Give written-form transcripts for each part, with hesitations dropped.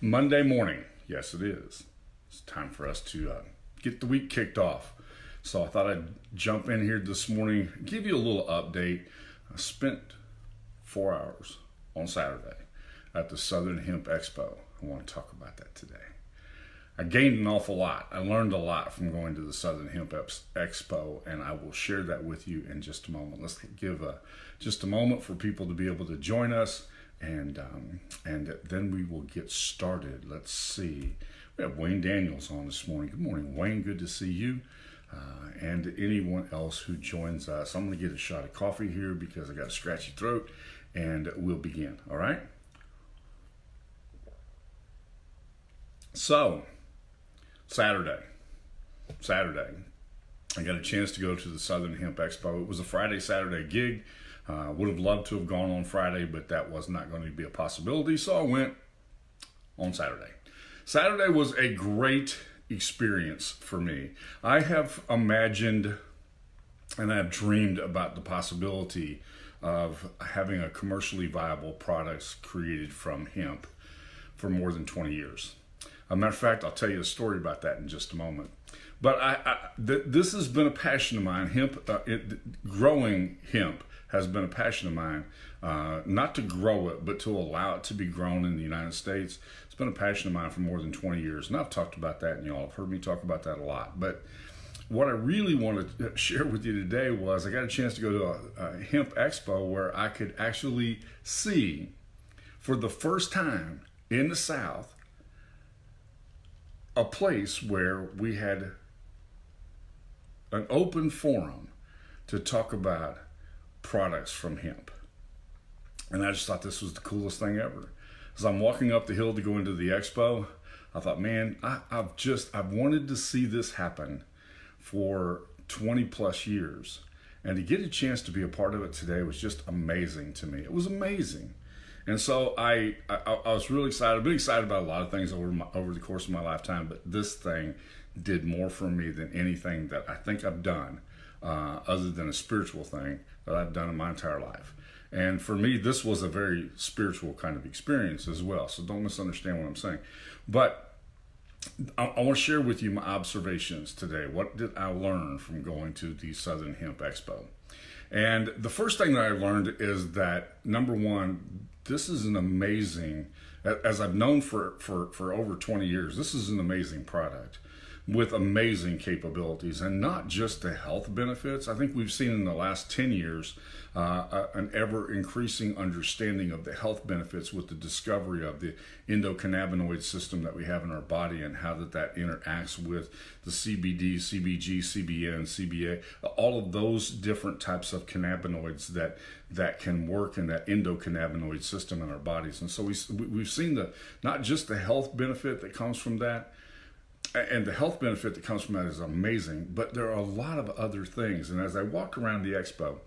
Monday morning. Yes, it is. It's time for us to get the week kicked off. So I thought I'd jump in here this morning, give you a little update. I spent 4 hours on Saturday at the Southern Hemp Expo. I want to talk about that today. I gained an awful lot. I learned a lot from going to the Southern Hemp Expo, and I will share that with you in just a moment. Let's give just a moment for people to be able to join us, and then we will get started. Let's see. We have Wayne Daniels on this morning. Good morning, Wayne. Good to see you. And anyone else who joins us. I'm going to get a shot of coffee here because I got a scratchy throat, and we'll begin. All right? So, Saturday, I got a chance to go to the Southern Hemp Expo. It was a Friday, Saturday gig. Would have loved to have gone on Friday, but that was not going to be a possibility, so I went on Saturday. Saturday was a great experience for me. I have imagined and I've dreamed about the possibility of having a commercially viable products created from hemp for more than 20 years. As a matter of fact, I'll tell you a story about that in just a moment. But this has been a passion of mine. Growing hemp has been a passion of mine. Not to grow it, but to allow it to be grown in the United States. It's been a passion of mine for more than 20 years. And I've talked about that, and y'all have heard me talk about that a lot. But what I really wanted to share with you today was I got a chance to go to a hemp expo where I could actually see for the first time in the South a place where we had an open forum to talk about products from hemp. And I just thought this was the coolest thing ever. As I'm walking up the hill to go into the expo, I thought, man, I've wanted to see this happen for 20 plus years. And to get a chance to be a part of it today was just amazing to me. It was amazing. And so I was really excited. I've been excited about a lot of things over the course of my lifetime, but this thing did more for me than anything that I think I've done, other than a spiritual thing that I've done in my entire life. And for me, this was a very spiritual kind of experience as well. So don't misunderstand what I'm saying. But I want to share with you my observations today. What did I learn from going to the Southern Hemp Expo? And the first thing that I learned is that, number one, this is an amazing, as I've known for over 20 years, this is an amazing product with amazing capabilities, and not just the health benefits. I think we've seen in the last 10 years an ever increasing understanding of the health benefits with the discovery of the endocannabinoid system that we have in our body and how that interacts with the CBD, CBG, CBN, CBA, all of those different types of cannabinoids that can work in that endocannabinoid system in our bodies. And so we've seen not just the health benefit that comes from that, and the health benefit that comes from that is amazing, but there are a lot of other things. And as I walk around the expo,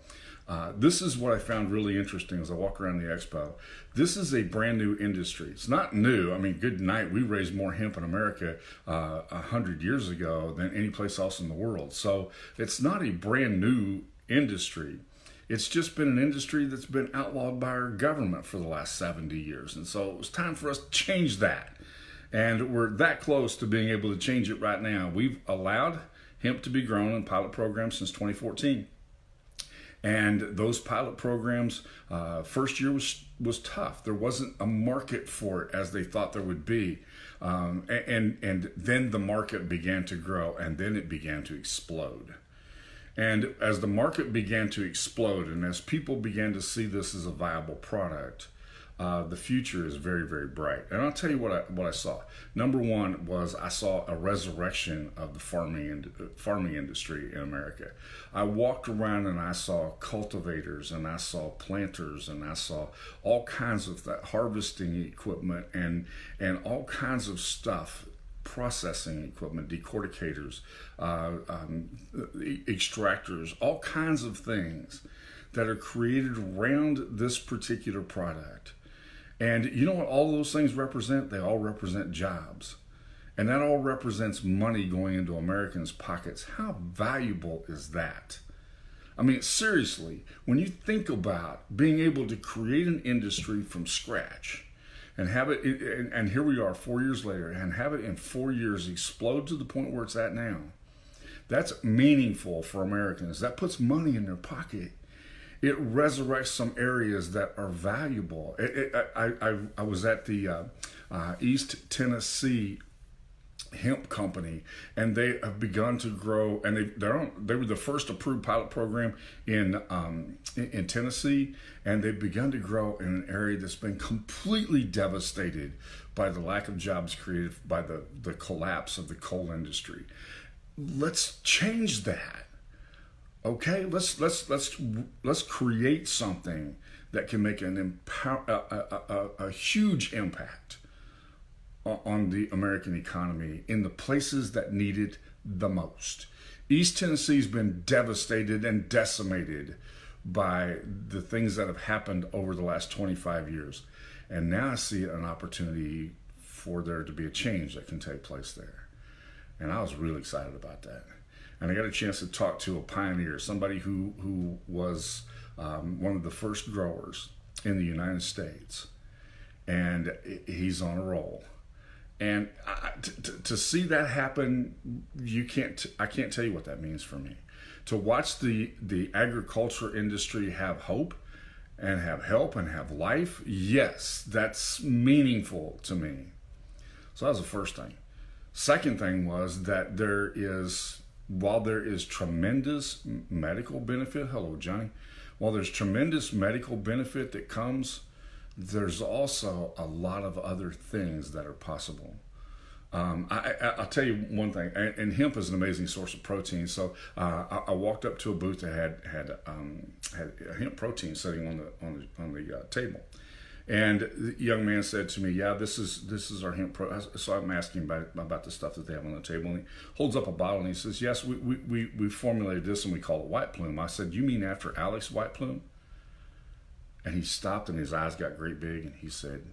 this is what I found really interesting as I walk around the expo. This is a brand new industry. It's not new. I mean, good night. We raised more hemp in America 100 years ago than any place else in the world. So it's not a brand new industry. It's just been an industry that's been outlawed by our government for the last 70 years. And so it was time for us to change that. And we're that close to being able to change it right now. We've allowed hemp to be grown in pilot programs since 2014. And those pilot programs, first year was tough. There wasn't a market for it as they thought there would be. And then the market began to grow, and then it began to explode. And as the market began to explode, and as people began to see this as a viable product, the future is very, very bright. And I'll tell you what I saw. Number one was I saw a resurrection of the farming industry in America. I walked around and I saw cultivators, and I saw planters, and I saw all kinds of harvesting equipment and all kinds of stuff, processing equipment, decorticators, extractors, all kinds of things that are created around this particular product. And you know what all those things represent? They all represent jobs. And that all represents money going into Americans' pockets. How valuable is that? I mean, seriously, when you think about being able to create an industry from scratch and have it, and here we are 4 years later, and have it in 4 years explode to the point where it's at now. That's meaningful for Americans. That puts money in their pocket. It resurrects some areas that are valuable. I was at the East Tennessee Hemp Company, and they have begun to grow. And they were the first approved pilot program in Tennessee, and they've begun to grow in an area that's been completely devastated by the lack of jobs created by the collapse of the coal industry. Let's change that. Okay, let's create something that can make a huge impact on the American economy in the places that need it the most. East Tennessee's been devastated and decimated by the things that have happened over the last 25 years. And now I see an opportunity for there to be a change that can take place there. And I was really excited about that. And I got a chance to talk to a pioneer, somebody who was one of the first growers in the United States. And he's on a roll. And to see that happen, I can't tell you what that means for me. To watch the agriculture industry have hope and have help and have life, yes, that's meaningful to me. So that was the first thing. Second thing was that while there is tremendous medical benefit, hello, Johnny, while there's tremendous medical benefit that comes, there's also a lot of other things that are possible. I'll tell you one thing, and hemp is an amazing source of protein. So I walked up to a booth that had a hemp protein sitting on the table, and the young man said to me, "Yeah, this is our hemp protein." So I'm asking about the stuff that they have on the table, and he holds up a bottle and he says, "Yes, we formulated this and we call it White Plume." I said, "You mean after Alex White Plume?" And he stopped and his eyes got great big and he said,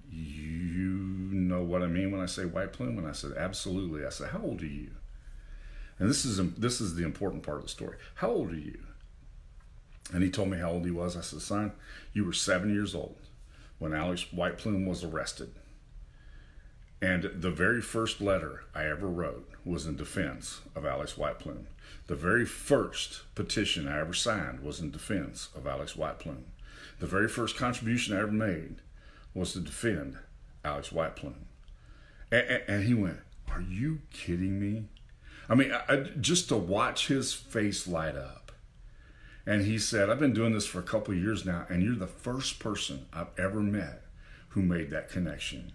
"You know what I mean when I say White Plume?" And I said, "Absolutely." I said, "How old are you?" And this is the important part of the story. "How old are you?" And he told me how old he was. I said, "Son, you were 7 years old when Alex White Plume was arrested. And the very first letter I ever wrote was in defense of Alex White Plume. The very first petition I ever signed was in defense of Alex White Plume. The very first contribution I ever made was to defend Alex White Plume." And he went, "Are you kidding me?" I mean, just to watch his face light up. And he said, "I've been doing this for a couple of years now, and you're the first person I've ever met who made that connection."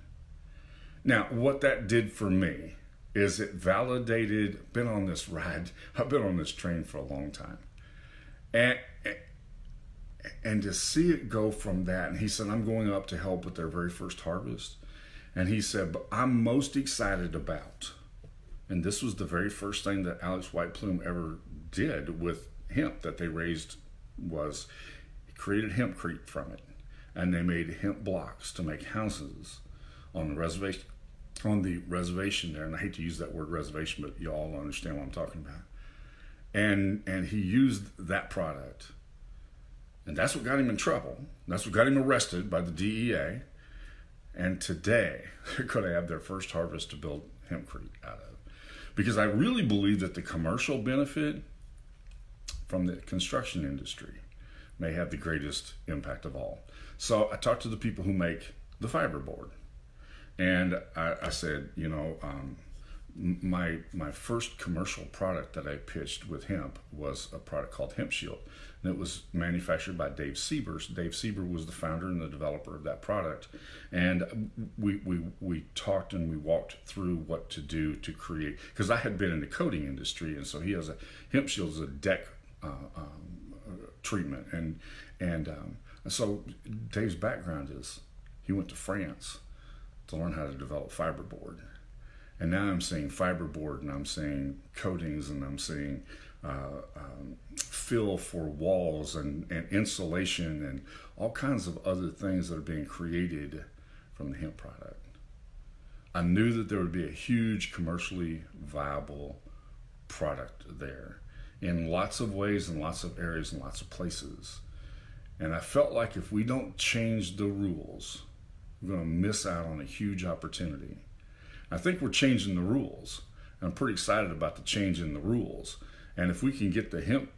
Now, what that did for me is it validated, been on this ride, I've been on this train for a long time. And to see it go from that, and he said, "I'm going up to help with their very first harvest." And he said, "But I'm most excited about," and this was the very first thing that Alex White Plume ever did with hemp that they raised, was he created hempcrete from it. And they made hemp blocks to make houses on the reservation there. And I hate to use that word reservation, but you all understand what I'm talking about. And he used that product. And that's what got him in trouble. That's what got him arrested by the DEA. And today, they're going to have their first harvest to build hempcrete out of. Because I really believe that the commercial benefit from the construction industry may have the greatest impact of all. So I talked to the people who make the fiberboard. And I said, my first commercial product that I pitched with hemp was a product called Hemp Shield. And it was manufactured by Dave Siebers. Dave Siebers was the founder and the developer of that product. And we talked and we walked through what to do to create, because I had been in the coating industry, and so he has Hemp Shield is a deck treatment. And so Dave's background is he went to France to learn how to develop fiberboard. And now I'm seeing fiberboard, and I'm seeing coatings, and I'm seeing fill for walls and insulation and all kinds of other things that are being created from the hemp product. I knew that there would be a huge commercially viable product there in lots of ways, in lots of areas, in lots of places. And I felt like if we don't change the rules, we're going to miss out on a huge opportunity. I think we're changing the rules. I'm pretty excited about the change in the rules. And if we can get the hemp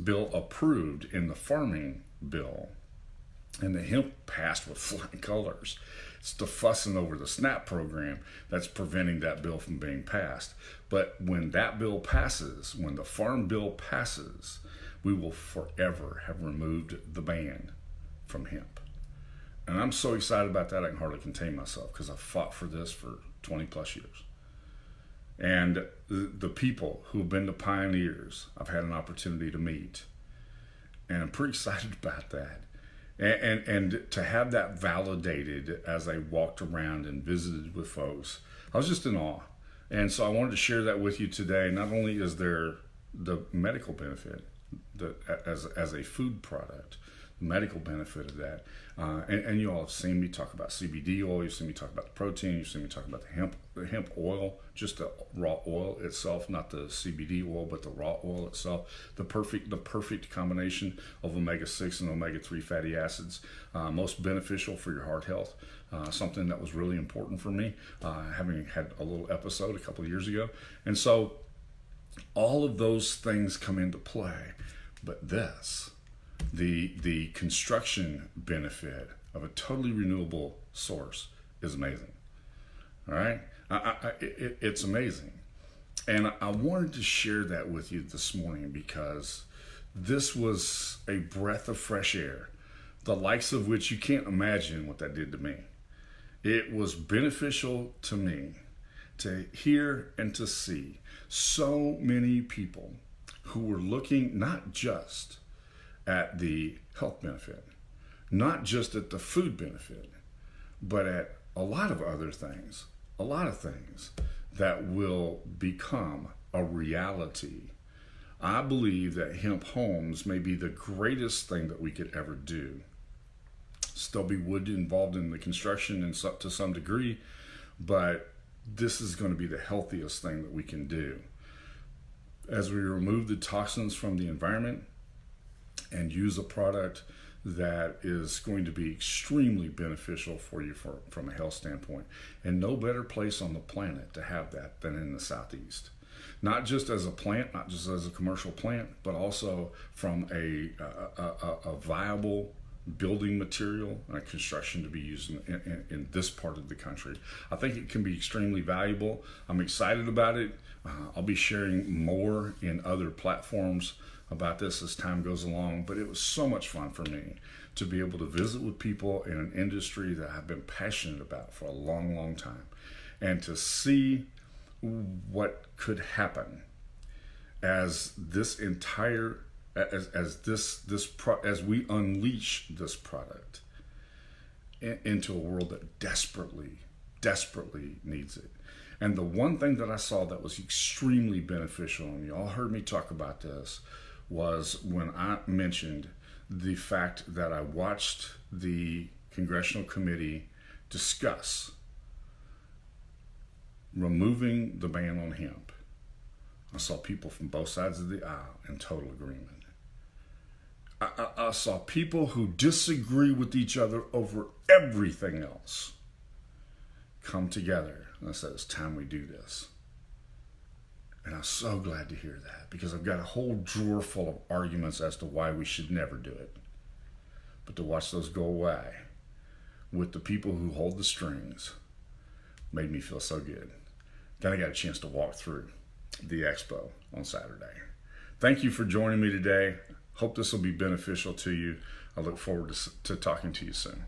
bill approved in the farming bill, and the hemp passed with flying colors, it's the fussing over the SNAP program that's preventing that bill from being passed. But when that bill passes, when the farm bill passes, we will forever have removed the ban from hemp. And I'm so excited about that I can hardly contain myself, because I've fought for this for 20 plus years. And the people who've been the pioneers, I've had an opportunity to meet. And I'm pretty excited about that. And to have that validated as I walked around and visited with folks, I was just in awe. And so I wanted to share that with you today. Not only is there the medical benefit as a food product, the medical benefit of that, and you all have seen me talk about CBD oil, you've seen me talk about the protein, you've seen me talk about the hemp oil, just the raw oil itself, not the CBD oil, but the raw oil itself, the perfect combination of omega-6 and omega-3 fatty acids, most beneficial for your heart health, something that was really important for me, having had a little episode a couple of years ago. And so all of those things come into play, but this, the construction benefit of a totally renewable source is amazing. All right, it's amazing, and I wanted to share that with you this morning because this was a breath of fresh air, the likes of which you can't imagine what that did to me. It was beneficial to me to hear and to see so many people who were looking not just at the health benefit, not just at the food benefit, but at a lot of other things, a lot of things that will become a reality. I believe that hemp homes may be the greatest thing that we could ever do. Still be wood involved in the construction and to some degree, but this is going to be the healthiest thing that we can do. As we remove the toxins from the environment and use a product that is going to be extremely beneficial for you from a health standpoint. And no better place on the planet to have that than in the Southeast. Not just as a plant, not just as a commercial plant, but also from a viable building material and construction to be used in this part of the country. I think it can be extremely valuable. I'm excited about it. I'll be sharing more in other platforms about this as time goes along, but it was so much fun for me to be able to visit with people in an industry that I've been passionate about for a long, long time, and to see what could happen as this entire as we unleash this product into a world that desperately needs it. And the one thing that I saw that was extremely beneficial, and you all heard me talk about this, was when I mentioned the fact that I watched the congressional committee discuss removing the ban on hemp. I saw people from both sides of the aisle in total agreement. I saw people who disagree with each other over everything else come together and I said, it's time we do this. And I'm so glad to hear that, because I've got a whole drawer full of arguments as to why we should never do it. But to watch those go away with the people who hold the strings made me feel so good. Then I got a chance to walk through the expo on Saturday. Thank you for joining me today. Hope this will be beneficial to you. I look forward to talking to you soon.